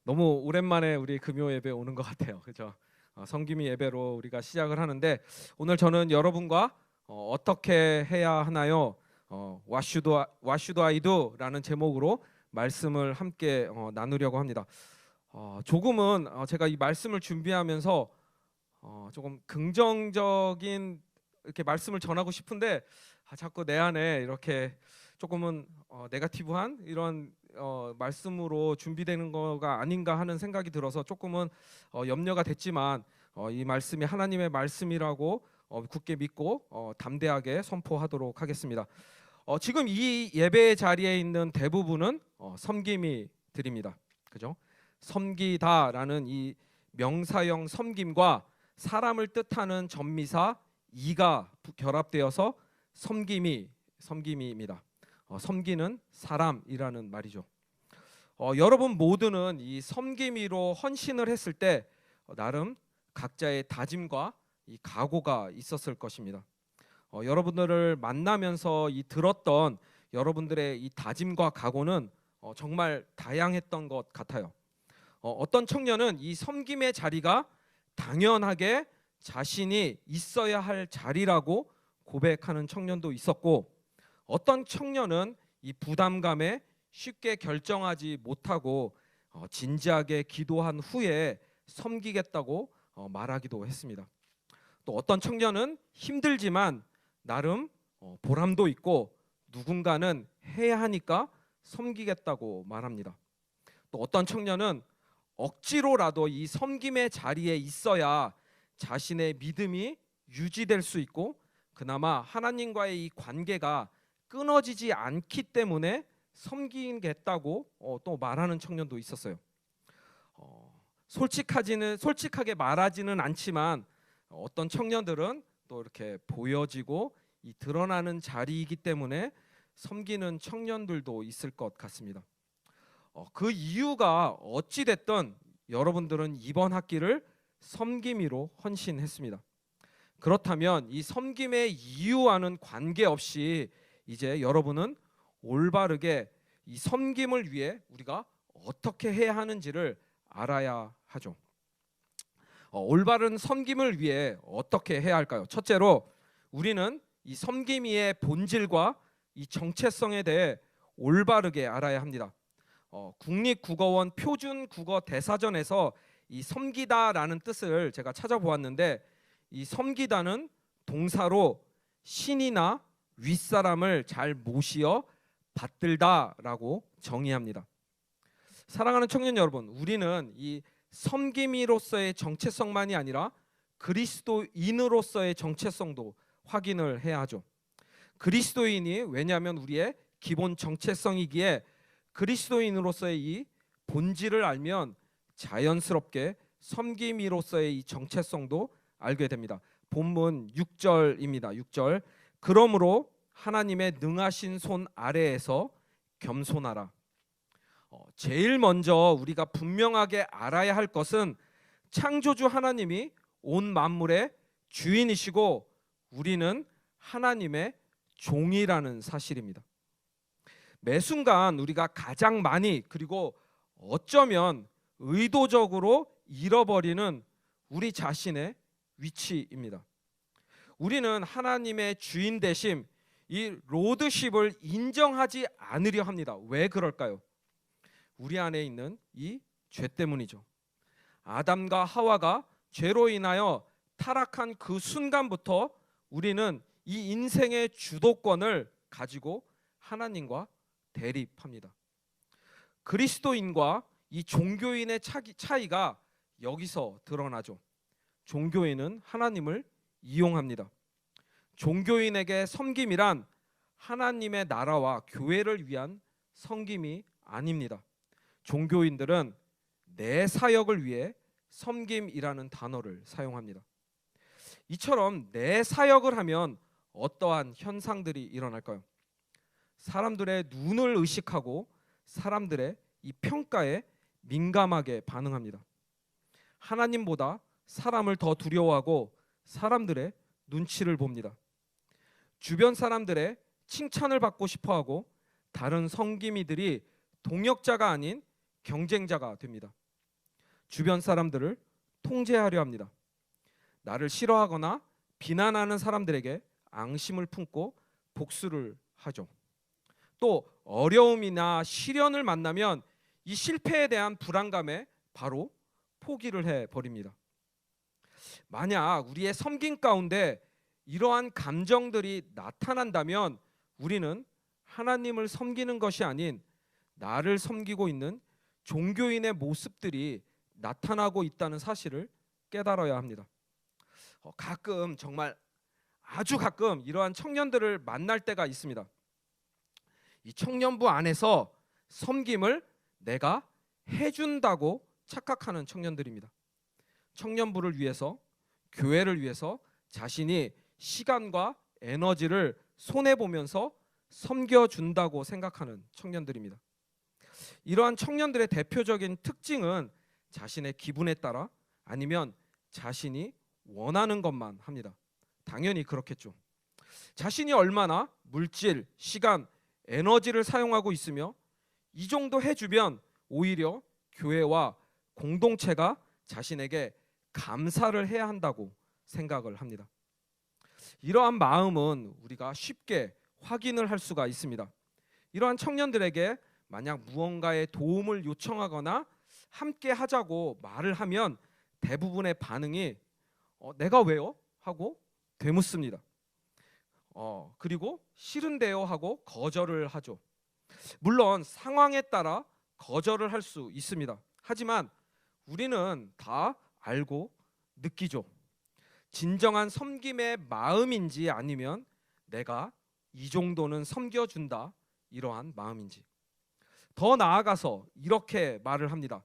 너무 오랜만에 우리 금요 예배 오는 것 같아요. 그죠? 성김이 예배로 우리가 시작을 하는데 오늘 저는 여러분과 어떻게 해야 하나요? What should I do?라는 제목으로 말씀을 함께 나누려고 합니다. 조금은 제가 이 말씀을 준비하면서 조금 긍정적인 이렇게 말씀을 전하고 싶은데 자꾸 내 안에 이렇게 조금은 네거티브한 이런 말씀으로 준비되는 거가 아닌가 하는 생각이 들어서 조금은 염려가 됐지만 이 말씀이 하나님의 말씀이라고 굳게 믿고 담대하게 선포하도록 하겠습니다. 지금 이 예배 자리에 있는 대부분은 섬김이 드립니다. 그죠? 섬기다라는 이 명사형 섬김과 사람을 뜻하는 전미사 이가 결합되어서 섬김입니다. 섬기는 사람이라는 말이죠. 여러분 모두는 이 섬김이로 헌신을 했을 때 나름 각자의 다짐과 이 각오가 있었을 것입니다. 여러분들을 만나면서 이 들었던 여러분들의 이 다짐과 각오는 정말 다양했던 것 같아요. 어떤 청년은 이 섬김의 자리가 당연하게 자신이 있어야 할 자리라고 고백하는 청년도 있었고, 어떤 청년은 이 부담감에 쉽게 결정하지 못하고 진지하게 기도한 후에 섬기겠다고 말하기도 했습니다. 또 어떤 청년은 힘들지만 나름 보람도 있고 누군가는 해야 하니까 섬기겠다고 말합니다. 또 어떤 청년은 억지로라도 이 섬김의 자리에 있어야 자신의 믿음이 유지될 수 있고 그나마 하나님과의 이 관계가 끊어지지 않기 때문에 섬기겠다고 또 말하는 청년도 있었어요. 솔직하게 말하지는 않지만 어떤 청년들은 또 이렇게 보여지고 이 드러나는 자리이기 때문에 섬기는 청년들도 있을 것 같습니다. 그 이유가 어찌 됐든 여러분들은 이번 학기를 섬김이로 헌신했습니다. 그렇다면 이 섬김의 이유와는 관계없이 이제 여러분은 올바르게 이 섬김을 위해 우리가 어떻게 해야 하는지를 알아야 하죠. 올바른 섬김을 위해 어떻게 해야 할까요? 첫째로 우리는 이 섬김의 본질과 이 정체성에 대해 올바르게 알아야 합니다. 국립국어원 표준국어 대사전에서 이 섬기다라는 뜻을 제가 찾아보았는데 이 섬기다는 동사로 신이나 윗사람을 잘 모시어 받들다라고 정의합니다. 사랑하는 청년 여러분, 우리는 이 섬김이로서의 정체성만이 아니라 그리스도인으로서의 정체성도 확인을 해야 하죠. 그리스도인이 왜냐하면 우리의 기본 정체성이기에 그리스도인으로서의 이 본질을 알면 자연스럽게 섬김이로서의 이 정체성도 알게 됩니다. 본문 6절입니다. 6절. 그러므로 하나님의 능하신 손 아래에서 겸손하라. 제일 먼저 우리가 분명하게 알아야 할 것은 창조주 하나님이 온 만물의 주인이시고 우리는 하나님의 종이라는 사실입니다. 매 순간 우리가 가장 많이 그리고 어쩌면 의도적으로 잃어버리는 우리 자신의 위치입니다. 우리는 하나님의 주인 되심, 이 로드십을 인정하지 않으려 합니다. 왜 그럴까요? 우리 안에 있는 이 죄 때문이죠. 아담과 하와가 죄로 인하여 타락한 그 순간부터 우리는 이 인생의 주도권을 가지고 하나님과 대립합니다. 그리스도인과 이 종교인의 차이가 여기서 드러나죠. 종교인은 하나님을 이용합니다. 종교인에게 섬김이란 하나님의 나라와 교회를 위한 섬김이 아닙니다. 종교인들은 내 사역을 위해 섬김이라는 단어를 사용합니다. 이처럼 내 사역을 하면 어떠한 현상들이 일어날까요? 사람들의 눈을 의식하고 사람들의 이 평가에 민감하게 반응합니다. 하나님보다 사람을 더 두려워하고 사람들의 눈치를 봅니다. 주변 사람들의 칭찬을 받고 싶어하고 다른 섬김이들이 동역자가 아닌 경쟁자가 됩니다. 주변 사람들을 통제하려 합니다. 나를 싫어하거나 비난하는 사람들에게 앙심을 품고 복수를 하죠. 또 어려움이나 시련을 만나면 이 실패에 대한 불안감에 바로 포기를 해버립니다. 만약 우리의 섬김 가운데 이러한 감정들이 나타난다면 우리는 하나님을 섬기는 것이 아닌 나를 섬기고 있는 종교인의 모습들이 나타나고 있다는 사실을 깨달아야 합니다. 가끔, 정말 아주 가끔 이러한 청년들을 만날 때가 있습니다. 이 청년부 안에서 섬김을 내가 해준다고 착각하는 청년들입니다. 청년부를 위해서, 교회를 위해서 자신이 시간과 에너지를 손해보면서 섬겨준다고 생각하는 청년들입니다. 이러한 청년들의 대표적인 특징은 자신의 기분에 따라 아니면 자신이 원하는 것만 합니다. 당연히 그렇겠죠. 자신이 얼마나 물질, 시간, 에너지를 사용하고 있으며 이 정도 해주면 오히려 교회와 공동체가 자신에게 감사를 해야 한다고 생각을 합니다. 이러한 마음은 우리가 쉽게 확인을 할 수가 있습니다. 이러한 청년들에게 만약 무언가의 도움을 요청하거나 함께 하자고 말을 하면 대부분의 반응이 내가 왜요? 하고 되묻습니다. 그리고 싫은데요? 하고 거절을 하죠. 물론 상황에 따라 거절을 할 수 있습니다. 하지만 우리는 다 알고 느끼죠. 진정한 섬김의 마음인지 아니면 내가 이 정도는 섬겨준다 이러한 마음인지. 더 나아가서 이렇게 말을 합니다.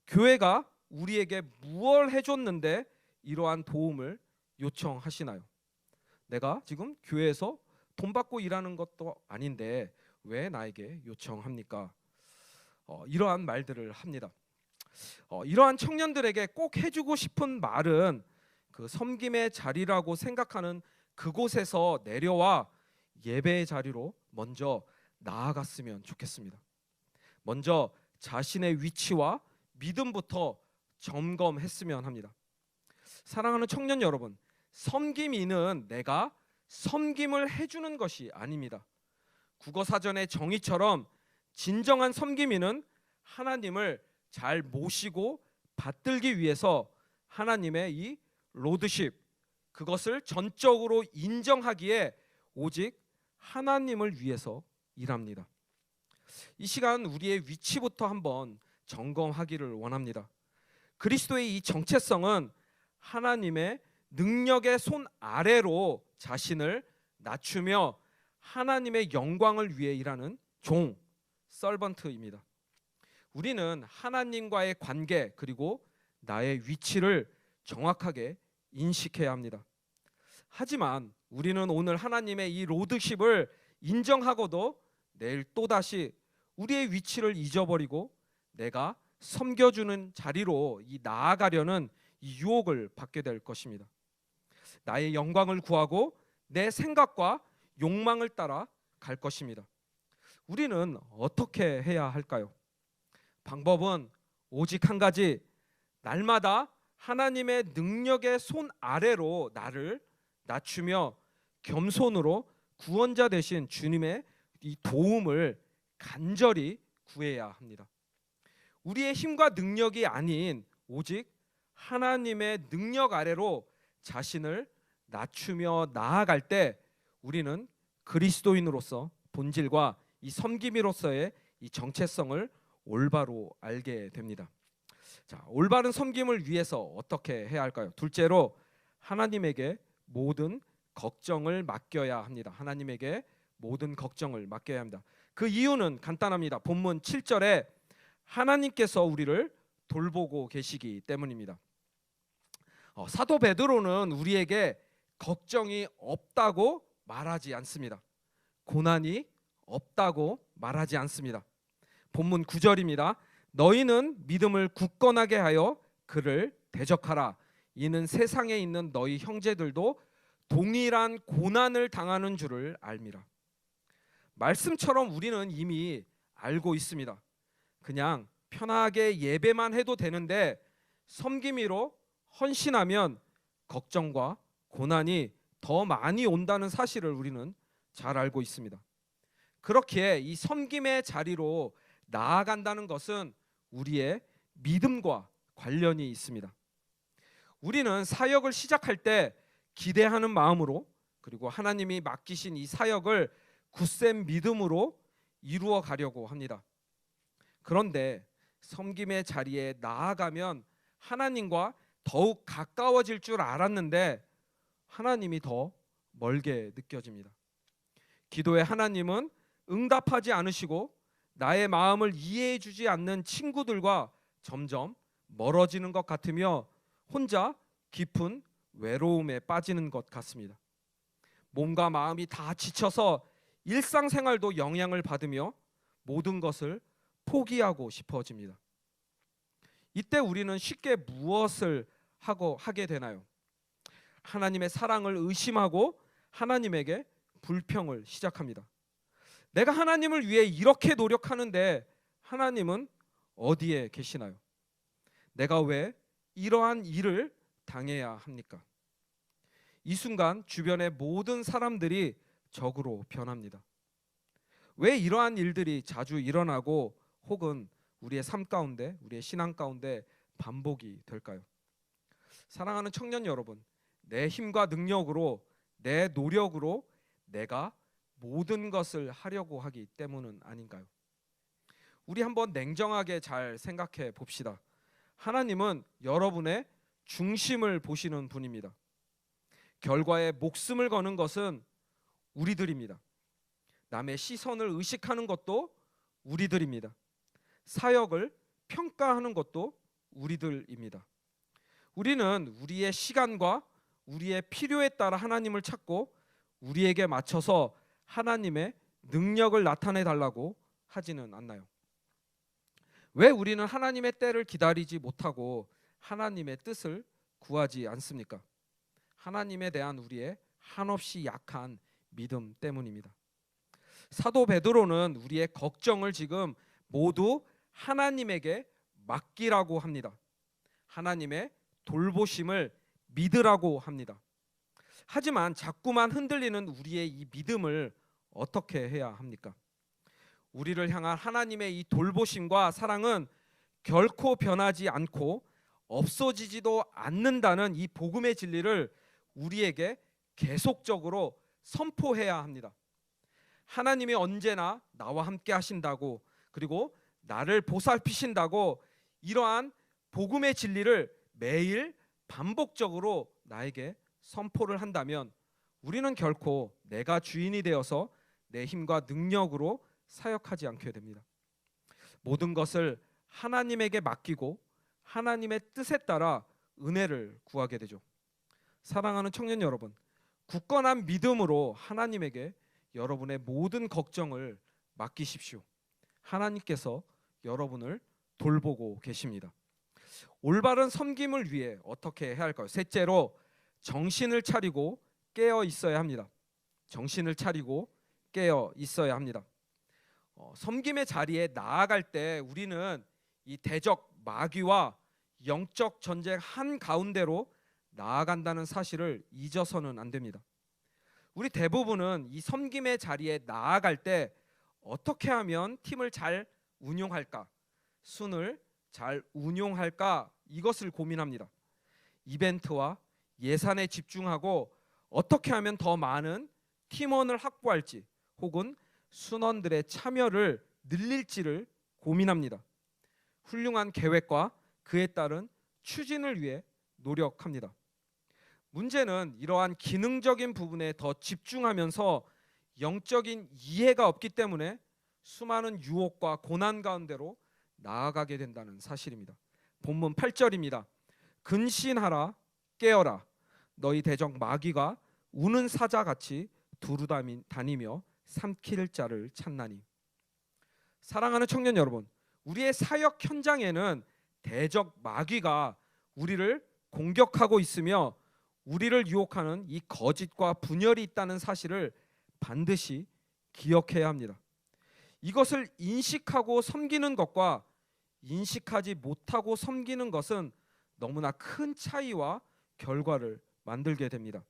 교회가 우리에게 무엇을 해줬는데 이러한 도움을 요청하시나요? 내가 지금 교회에서 돈 받고 일하는 것도 아닌데 왜 나에게 요청합니까? 이러한 말들을 합니다. 이러한 청년들에게 꼭 해주고 싶은 말은 그 섬김의 자리라고 생각하는 그곳에서 내려와 예배의 자리로 먼저 나아갔으면 좋겠습니다. 먼저 자신의 위치와 믿음부터 점검했으면 합니다. 사랑하는 청년 여러분, 섬김이는 내가 섬김을 해주는 것이 아닙니다. 국어사전의 정의처럼 진정한 섬김이는 하나님을 잘 모시고 받들기 위해서 하나님의 이 로드십, 그것을 전적으로 인정하기에 오직 하나님을 위해서 일합니다. 이 시간 우리의 위치부터 한번 점검하기를 원합니다. 그리스도의 이 정체성은 하나님의 능력의 손 아래로 자신을 낮추며 하나님의 영광을 위해 일하는 종, 서번트입니다. 우리는 하나님과의 관계 그리고 나의 위치를 정확하게 인식해야 합니다. 하지만 우리는 오늘 하나님의 이 로드십을 인정하고도 내일 또다시 우리의 위치를 잊어버리고 내가 섬겨주는 자리로 나아가려는 이 유혹을 받게 될 것입니다. 나의 영광을 구하고 내 생각과 욕망을 따라 갈 것입니다. 우리는 어떻게 해야 할까요? 방법은 오직 한 가지, 날마다 하나님의 능력의 손 아래로 나를 낮추며 겸손으로 구원자 되신 주님의 이 도움을 간절히 구해야 합니다. 우리의 힘과 능력이 아닌 오직 하나님의 능력 아래로 자신을 낮추며 나아갈 때 우리는 그리스도인으로서 본질과 이 섬김이로서의 이 정체성을 올바로 알게 됩니다. 자, 올바른 섬김을 위해서 어떻게 해야 할까요? 둘째로 하나님에게 모든 걱정을 맡겨야 합니다. 하나님에게 모든 걱정을 맡겨야 합니다. 그 이유는 간단합니다. 본문 7절에 하나님께서 우리를 돌보고 계시기 때문입니다. 사도 베드로는 우리에게 걱정이 없다고 말하지 않습니다. 고난이 없다고 말하지 않습니다. 본문 9절입니다. 너희는 믿음을 굳건하게 하여 그를 대적하라. 이는 세상에 있는 너희 형제들도 동일한 고난을 당하는 줄을 알미라. 말씀처럼 우리는 이미 알고 있습니다. 그냥 편하게 예배만 해도 되는데 섬김이로 헌신하면 걱정과 고난이 더 많이 온다는 사실을 우리는 잘 알고 있습니다. 그렇기에 이 섬김의 자리로 나아간다는 것은 우리의 믿음과 관련이 있습니다. 우리는 사역을 시작할 때 기대하는 마음으로, 그리고 하나님이 맡기신 이 사역을 굳센 믿음으로 이루어 가려고 합니다. 그런데 섬김의 자리에 나아가면 하나님과 더욱 가까워질 줄 알았는데 하나님이 더 멀게 느껴집니다. 기도에 하나님은 응답하지 않으시고 나의 마음을 이해해 주지 않는 친구들과 점점 멀어지는 것 같으며 혼자 깊은 외로움에 빠지는 것 같습니다. 몸과 마음이 다 지쳐서 일상생활도 영향을 받으며 모든 것을 포기하고 싶어집니다. 이때 우리는 쉽게 무엇을 하게 되나요? 하나님의 사랑을 의심하고 하나님에게 불평을 시작합니다. 내가 하나님을 위해 이렇게 노력하는데 하나님은 어디에 계시나요? 내가 왜 이러한 일을 당해야 합니까? 이 순간 주변의 모든 사람들이 적으로 변합니다. 왜 이러한 일들이 자주 일어나고 혹은 우리의 삶 가운데, 우리의 신앙 가운데 반복이 될까요? 사랑하는 청년 여러분, 내 힘과 능력으로, 내 노력으로 내가 모든 것을 하려고 하기 때문은 아닌가요? 우리 한번 냉정하게 잘 생각해 봅시다. 하나님은 여러분의 중심을 보시는 분입니다. 결과에 목숨을 거는 것은 우리들입니다. 남의 시선을 의식하는 것도 우리들입니다. 사역을 평가하는 것도 우리들입니다. 우리는 우리의 시간과 우리의 필요에 따라 하나님을 찾고 우리에게 맞춰서 하나님의 능력을 나타내 달라고 하지는 않나요? 왜 우리는 하나님의 때를 기다리지 못하고 하나님의 뜻을 구하지 않습니까? 하나님에 대한 우리의 한없이 약한 믿음 때문입니다. 사도 베드로는 우리의 걱정을 지금 모두 하나님에게 맡기라고 합니다. 하나님의 돌보심을 믿으라고 합니다. 하지만 자꾸만 흔들리는 우리의 이 믿음을 어떻게 해야 합니까? 우리를 향한 하나님의 이 돌보심과 사랑은 결코 변하지 않고 없어지지도 않는다는 이 복음의 진리를 우리에게 계속적으로 선포해야 합니다. 하나님이 언제나 나와 함께 하신다고, 그리고 나를 보살피신다고 이러한 복음의 진리를 매일 반복적으로 나에게 선포를 한다면 우리는 결코 내가 주인이 되어서 내 힘과 능력으로 사역하지 않게 됩니다. 모든 것을 하나님에게 맡기고 하나님의 뜻에 따라 은혜를 구하게 되죠. 사랑하는 청년 여러분, 굳건한 믿음으로 하나님에게 여러분의 모든 걱정을 맡기십시오. 하나님께서 여러분을 돌보고 계십니다. 올바른 섬김을 위해 어떻게 해야 할까요? 셋째로, 정신을 차리고 깨어 있어야 합니다. 정신을 차리고 깨어 있어야 합니다. 섬김의 자리에 나아갈 때 우리는 이 대적 마귀와 영적 전쟁 한가운데로 나아간다는 사실을 잊어서는 안 됩니다. 우리 대부분은 이 섬김의 자리에 나아갈 때 어떻게 하면 팀을 잘 운용할까, 순을 잘 운용할까, 이것을 고민합니다. 이벤트와 예산에 집중하고 어떻게 하면 더 많은 팀원을 확보할지, 혹은 순원들의 참여를 늘릴지를 고민합니다. 훌륭한 계획과 그에 따른 추진을 위해 노력합니다. 문제는 이러한 기능적인 부분에 더 집중하면서 영적인 이해가 없기 때문에 수많은 유혹과 고난 가운데로 나아가게 된다는 사실입니다. 본문 8절입니다. 근신하라, 깨어라. 너희 대적 마귀가 우는 사자같이 두루다니며 삼킬 자를 찾나니. 사랑하는 청년 여러분, 우리의 사역 현장에는 대적 마귀가 우리를 공격하고 있으며 우리를 유혹하는 이 거짓과 분열이 있다는 사실을 반드시 기억해야 합니다. 이것을 인식하고 섬기는 것과 인식하지 못하고 섬기는 것은 너무나 큰 차이와 결과를 만들게 됩니다.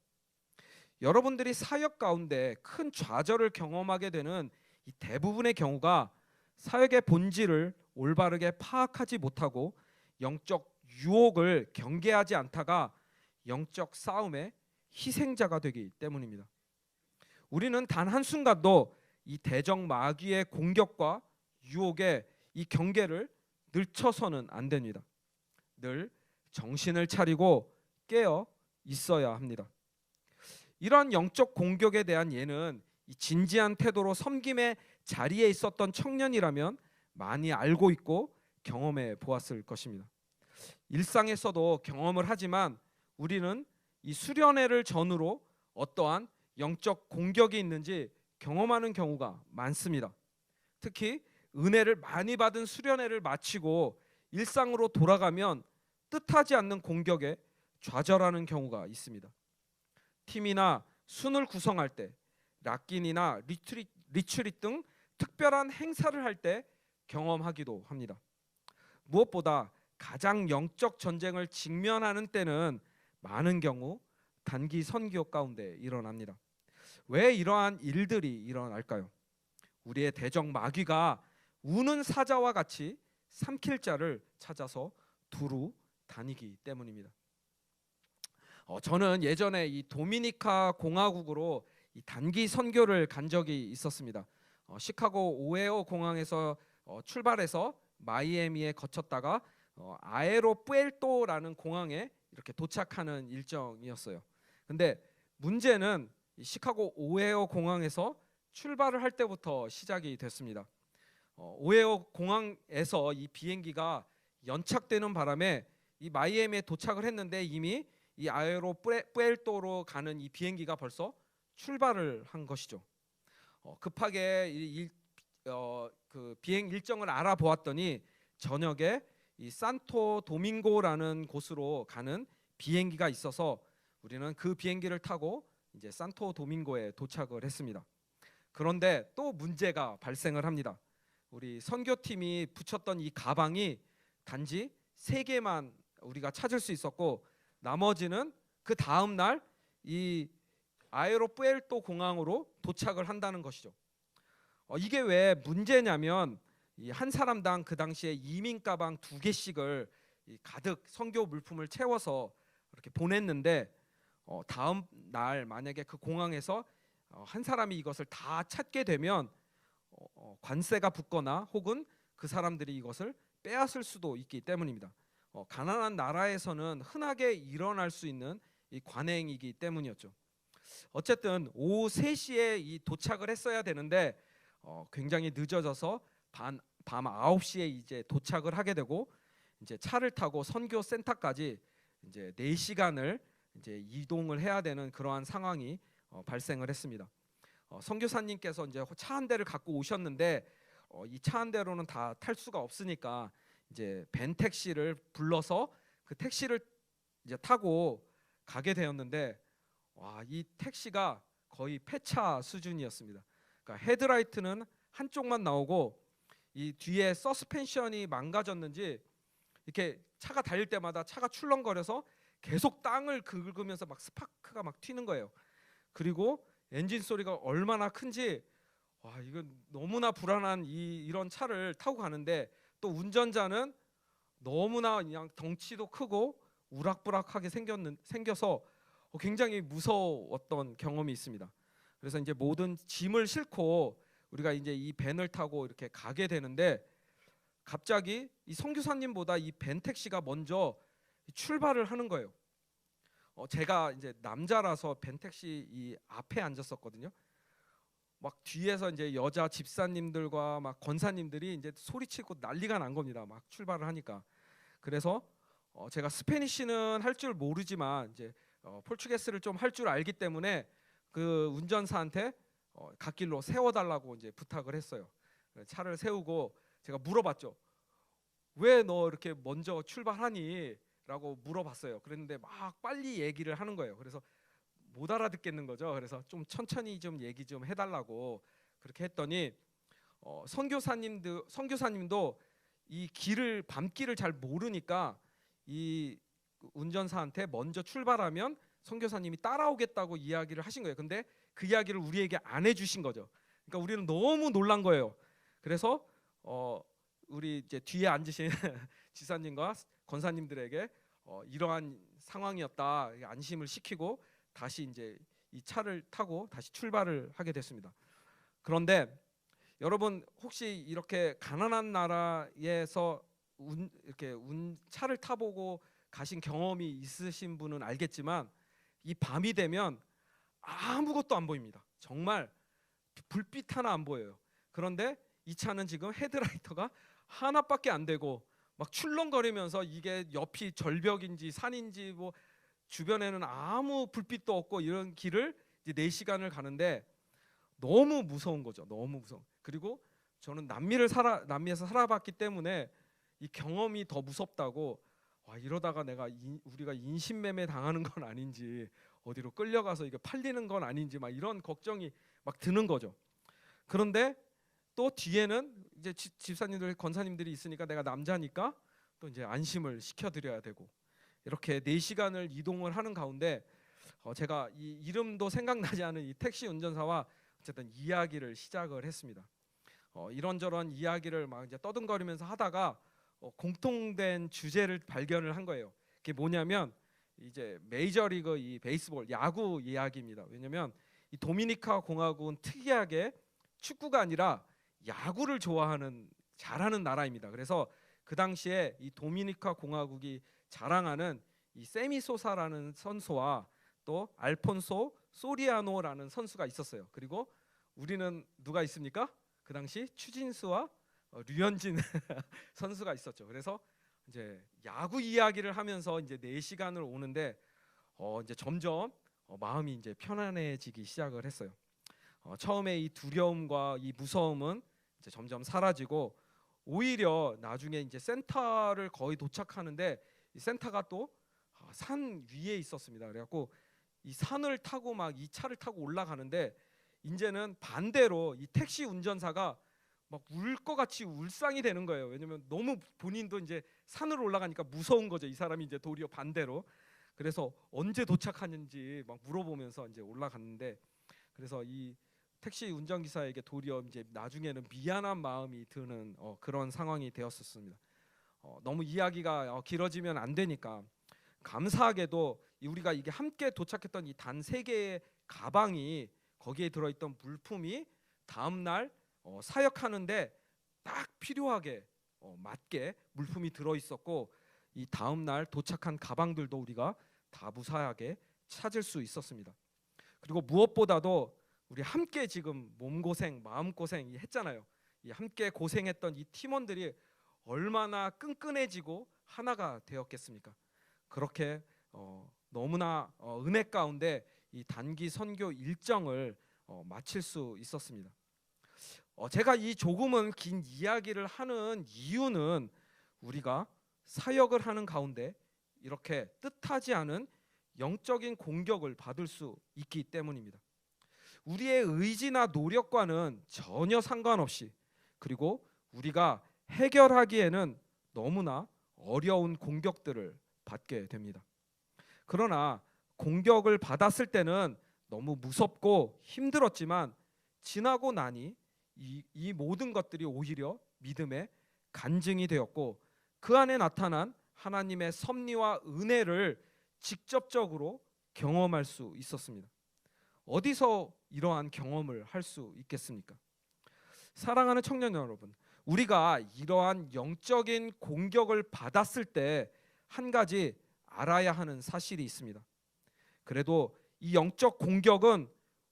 여러분들이 사역 가운데 큰 좌절을 경험하게 되는 이 대부분의 경우가 사역의 본질을 올바르게 파악하지 못하고 영적 유혹을 경계하지 않다가 영적 싸움의 희생자가 되기 때문입니다. 우리는 단 한순간도 이 대적 마귀의 공격과 유혹의 이 경계를 늦춰서는 안 됩니다. 늘 정신을 차리고 깨어 있어야 합니다. 이러한 영적 공격에 대한 예는 이 진지한 태도로 섬김의 자리에 있었던 청년이라면 많이 알고 있고 경험해 보았을 것입니다. 일상에서도 경험을 하지만 우리는 이 수련회를 전후로 어떠한 영적 공격이 있는지 경험하는 경우가 많습니다. 특히 은혜를 많이 받은 수련회를 마치고 일상으로 돌아가면 뜻하지 않는 공격에 좌절하는 경우가 있습니다. 팀이나 순을 구성할 때, 락긴이나 리트릿 등 특별한 행사를 할 때 경험하기도 합니다. 무엇보다 가장 영적 전쟁을 직면하는 때는 많은 경우 단기 선교 가운데 일어납니다. 왜 이러한 일들이 일어날까요? 우리의 대적 마귀가 우는 사자와 같이 삼킬 자를 찾아서 두루 다니기 때문입니다. 저는 예전에 이 도미니카 공화국으로 이 단기 선교를 간 적이 있었습니다. 시카고 오헤오 공항에서 출발해서 마이애미에 거쳤다가 아에로 푸에르토라는 공항에 이렇게 도착하는 일정이었어요. 근데 문제는 이 시카고 오헤오 공항에서 출발을 할 때부터 시작이 됐습니다. 오헤오 공항에서 이 비행기가 연착되는 바람에 이 마이애미에 도착을 했는데 이미 이 아에로 푸에르토로 가는 이 비행기가 벌써 출발을 한 것이죠. 급하게 그 비행 일정을 알아보았더니 저녁에 이 산토 도밍고라는 곳으로 가는 비행기가 있어서 우리는 그 비행기를 타고 이제 산토 도밍고에 도착을 했습니다. 그런데 또 문제가 발생을 합니다. 우리 선교팀이 붙였던 이 가방이 단지 3개만 우리가 찾을 수 있었고 나머지는 그 다음 날 이 아에로 푸에르토 공항으로 도착을 한다는 것이죠. 이게 왜 문제냐면 이 한 사람당 그 당시에 이민 가방 2개씩을 가득 선교 물품을 채워서 이렇게 보냈는데 다음 날 만약에 그 공항에서 한 사람이 이것을 다 찾게 되면 관세가 붙거나 혹은 그 사람들이 이것을 빼앗을 수도 있기 때문입니다. 가난한 나라에서는 흔하게 일어날 수 있는 이 관행이기 때문이었죠. 어쨌든 오후 3시에 이 도착을 했어야 되는데 굉장히 늦어져서 밤 9시에 이제 도착을 하게 되고 이제 차를 타고 선교 센터까지 이제 4시간을 이제 이동을 해야 되는 그러한 상황이 발생을 했습니다. 선교사님께서 이제 차 한 대를 갖고 오셨는데 이 차 한 대로는 다 탈 수가 없으니까 이제 벤 택시를 불러서 그 택시를 이제 타고 가게 되었는데 이 택시가 거의 폐차 수준이었습니다. 그러니까 헤드라이트는 한쪽만 나오고 이 뒤에 서스펜션이 망가졌는지 이렇게 차가 달릴 때마다 차가 출렁거려서 계속 땅을 긁으면서 막 스파크가 막 튀는 거예요. 그리고 엔진 소리가 얼마나 큰지 이건 너무나 불안한 이런 차를 타고 가는데 또 운전자는 너무나 그냥 덩치도 크고 우락부락하게 생겨서 굉장히 무서웠던 경험이 있습니다. 그래서 이제 모든 짐을 싣고 우리가 이제 이 밴을 타고 이렇게 가게 되는데 갑자기 이 선교사님보다 이 밴 택시가 먼저 출발을 하는 거예요. 제가 이제 남자라서 밴 택시 이 앞에 앉았었거든요. 막 뒤에서 이제 여자 집사님들과 막 권사님들이 이제 소리치고 난리가 난 겁니다. 막 출발을 하니까. 그래서 제가 스페니쉬는 할 줄 모르지만 이제 포르투게스를 좀 할 줄 알기 때문에 그 운전사한테 갓길로 세워달라고 이제 부탁을 했어요. 차를 세우고 제가 물어봤죠. 왜 너 이렇게 먼저 출발하니? 라고 물어봤어요. 그랬는데 막 빨리 얘기를 하는 거예요. 그래서 못 알아듣겠는 거죠. 그래서 좀 천천히 좀 얘기 좀 해달라고 그렇게 했더니 선교사님도 이 길을 밤길을 잘 모르니까 이 운전사한테 먼저 출발하면 선교사님이 따라오겠다고 이야기를 하신 거예요. 근데 그 이야기를 우리에게 안 해주신 거죠. 그러니까 우리는 너무 놀란 거예요. 그래서 우리 이제 뒤에 앉으신 지사님과 권사님들에게 이러한 상황이었다 안심을 시키고 다시 이제 이 차를 타고 다시 출발을 하게 됐습니다. 그런데 여러분 혹시 이렇게 가난한 나라에서 이렇게 차를 타보고 가신 경험이 있으신 분은 알겠지만 이 밤이 되면 아무것도 안 보입니다. 정말 불빛 하나 안 보여요. 그런데 이 차는 지금 헤드라이터가 하나밖에 안 되고 막 출렁거리면서 이게 옆이 절벽인지 산인지 뭐 주변에는 아무 불빛도 없고 이런 길을 이제 4시간을 가는데 너무 무서운 거죠. 너무 무서워. 그리고 저는 남미에서 살아봤기 때문에 이 경험이 더 무섭다고 이러다가 우리가 인신매매 당하는 건 아닌지 어디로 끌려가서 이게 팔리는 건 아닌지 막 이런 걱정이 막 드는 거죠. 그런데 또 뒤에는 이제 집사님들 권사님들이 있으니까 내가 남자니까 또 이제 안심을 시켜드려야 되고 이렇게 4시간을 이동을 하는 가운데 제가 이 이름도 생각나지 않은 이 택시 운전사와 어쨌든 이야기를 시작을 했습니다. 이런저런 이야기를 막 이제 떠듬거리면서 하다가 공통된 주제를 발견을 한 거예요. 그게 뭐냐면 이제 메이저리그 이 베이스볼 야구 이야기입니다. 왜냐면 이 도미니카 공화국은 특이하게 축구가 아니라 야구를 잘하는 나라입니다. 그래서 그 당시에 이 도미니카 공화국이 자랑하는 이 세미소사라는 선수와 또 알폰소 소리아노라는 선수가 있었어요. 그리고 우리는 누가 있습니까? 그 당시 추진수와 류현진 선수가 있었죠. 그래서 이제 야구 이야기를 하면서 이제 4시간을 오는데 이제 점점 마음이 이제 편안해지기 시작을 했어요. 처음에 이 두려움과 이 무서움은 이제 점점 사라지고 오히려 나중에 이제 센터를 거의 도착하는데 이 센터가 또 산 위에 있었습니다. 그래갖고 이 산을 타고 막 이 차를 타고 올라가는데 이제는 반대로 이 택시 운전사가 막 울 것 같이 울상이 되는 거예요. 왜냐면 너무 본인도 이제 산으로 올라가니까 무서운 거죠. 이 사람이 이제 도리어 반대로. 그래서 언제 도착하는지 막 물어보면서 이제 올라갔는데 그래서 이 택시 운전기사에게 도리어 이제 나중에는 미안한 마음이 드는 그런 상황이 되었었습니다. 너무 이야기가 길어지면 안 되니까 감사하게도 우리가 이게 함께 도착했던 이 단 3개의 가방이 거기에 들어있던 물품이 다음 날 사역하는데 딱 필요하게 맞게 물품이 들어있었고 이 다음 날 도착한 가방들도 우리가 다 무사하게 찾을 수 있었습니다. 그리고 무엇보다도 우리 함께 지금 몸고생, 마음고생 했잖아요. 이 함께 고생했던 이 팀원들이 얼마나 끈끈해지고 하나가 되었겠습니까? 그렇게 너무나 은혜 가운데 이 단기 선교 일정을 마칠 수 있었습니다. 제가 이 조금은 긴 이야기를 하는 이유는 우리가 사역을 하는 가운데 이렇게 뜻하지 않은 영적인 공격을 받을 수 있기 때문입니다. 우리의 의지나 노력과는 전혀 상관없이 그리고 우리가 해결하기에는 너무나 어려운 공격들을 받게 됩니다. 그러나 공격을 받았을 때는 너무 무섭고 힘들었지만 지나고 나니 이 모든 것들이 오히려 믿음의 간증이 되었고 그 안에 나타난 하나님의 섭리와 은혜를 직접적으로 경험할 수 있었습니다. 어디서 이러한 경험을 할 수 있겠습니까? 사랑하는 청년 여러분, 우리가 이러한 영적인 공격을 받았을 때 한 가지 알아야 하는 사실이 있습니다. 그래도 이 영적 공격은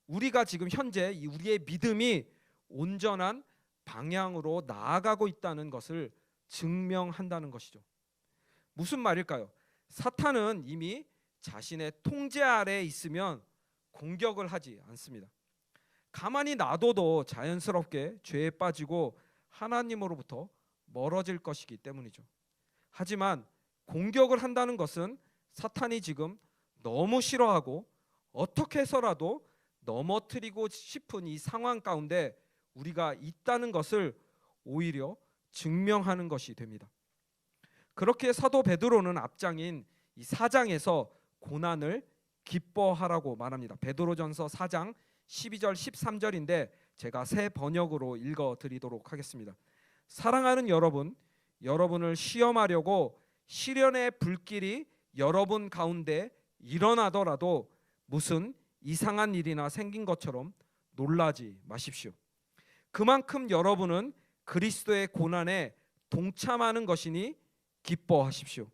우리가 지금 현재 우리의 믿음이 온전한 방향으로 나아가고 있다는 것을 증명한다는 것이죠. 무슨 말일까요? 사탄은 이미 자신의 통제 아래에 있으면 공격을 하지 않습니다. 가만히 놔둬도 자연스럽게 죄에 빠지고 하나님으로부터 멀어질 것이기 때문이죠. 하지만 공격을 한다는 것은 사탄이 지금 너무 싫어하고 어떻게 해서라도 넘어뜨리고 싶은 이 상황 가운데 우리가 있다는 것을 오히려 증명하는 것이 됩니다. 그렇게 사도 베드로는 앞장인 이 4장에서 고난을 기뻐하라고 말합니다. 베드로전서 4장 12절 13절인데 제가 새 번역으로 읽어 드리도록 하겠습니다. 사랑하는 여러분, 여러분을 시험하려고 시련의 불길이 여러분 가운데 일어나더라도 무슨 이상한 일이나 생긴 것처럼 놀라지 마십시오. 그만큼 여러분은 그리스도의 고난에 동참하는 것이니 기뻐하십시오.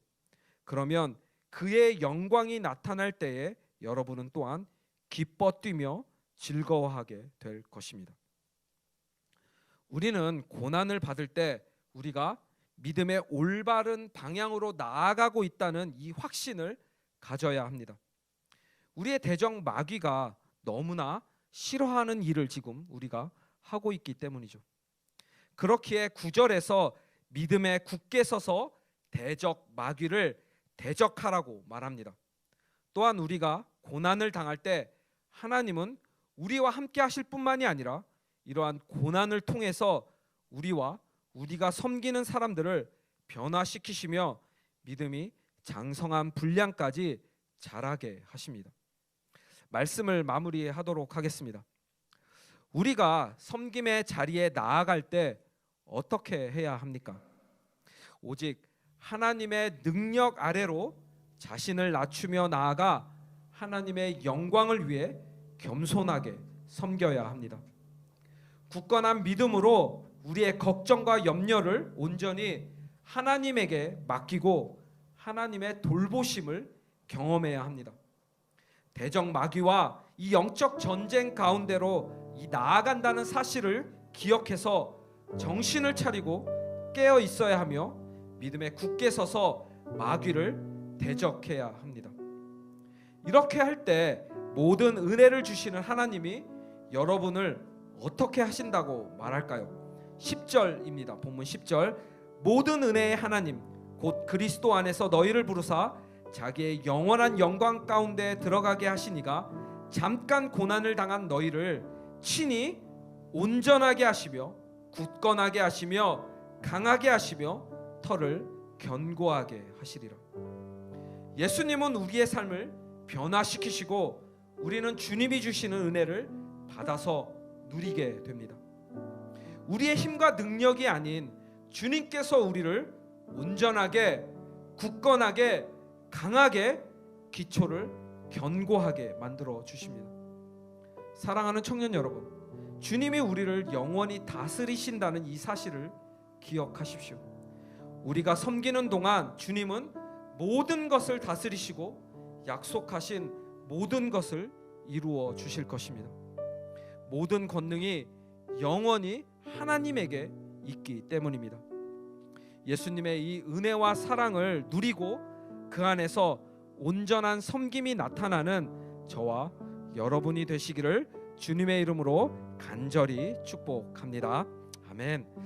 그러면 그의 영광이 나타날 때에 여러분은 또한 기뻐 뛰며 즐거워하게 될 것입니다. 우리는 고난을 받을 때 우리가 믿음의 올바른 방향으로 나아가고 있다는 이 확신을 가져야 합니다. 우리의 대적 마귀가 너무나 싫어하는 일을 지금 우리가 하고 있기 때문이죠. 그렇기에 9절에서 믿음에 굳게 서서 대적 마귀를 대적하라고 말합니다. 또한 우리가 고난을 당할 때 하나님은 우리와 함께 하실 뿐만이 아니라 이러한 고난을 통해서 우리와 우리가 섬기는 사람들을 변화시키시며 믿음이 장성한 분량까지 자라게 하십니다. 말씀을 마무리하도록 하겠습니다. 우리가 섬김의 자리에 나아갈 때 어떻게 해야 합니까? 오직 하나님의 능력 아래로 자신을 낮추며 나아가 하나님의 영광을 위해 겸손하게 섬겨야 합니다. 굳건한 믿음으로 우리의 걱정과 염려를 온전히 하나님에게 맡기고 하나님의 돌보심을 경험해야 합니다. 대적 마귀와 이 영적 전쟁 가운데로 나아간다는 사실을 기억해서 정신을 차리고 깨어 있어야 하며 믿음에 굳게 서서 마귀를 대적해야 합니다. 이렇게 할 때 모든 은혜를 주시는 하나님이 여러분을 어떻게 하신다고 말할까요? 10절입니다. 본문 10절. 모든 은혜의 하나님 곧 그리스도 안에서 너희를 부르사 자기의 영원한 영광 가운데 들어가게 하시니가 잠깐 고난을 당한 너희를 친히 온전하게 하시며 굳건하게 하시며 강하게 하시며 터를 견고하게 하시리라. 예수님은 우리의 삶을 변화시키시고 우리는 주님이 주시는 은혜를 받아서 누리게 됩니다. 우리의 힘과 능력이 아닌 주님께서 우리를 온전하게 굳건하게 강하게 기초를 견고하게 만들어 주십니다. 사랑하는 청년 여러분, 주님이 우리를 영원히 다스리신다는 이 사실을 기억하십시오. 우리가 섬기는 동안 주님은 모든 것을 다스리시고 약속하신 모든 것을 이루어 주실 것입니다. 모든 권능이 영원히 하나님에게 있기 때문입니다. 예수님의 이 은혜와 사랑을 누리고 그 안에서 온전한 섬김이 나타나는 저와 여러분이 되시기를 주님의 이름으로 간절히 축복합니다. 아멘.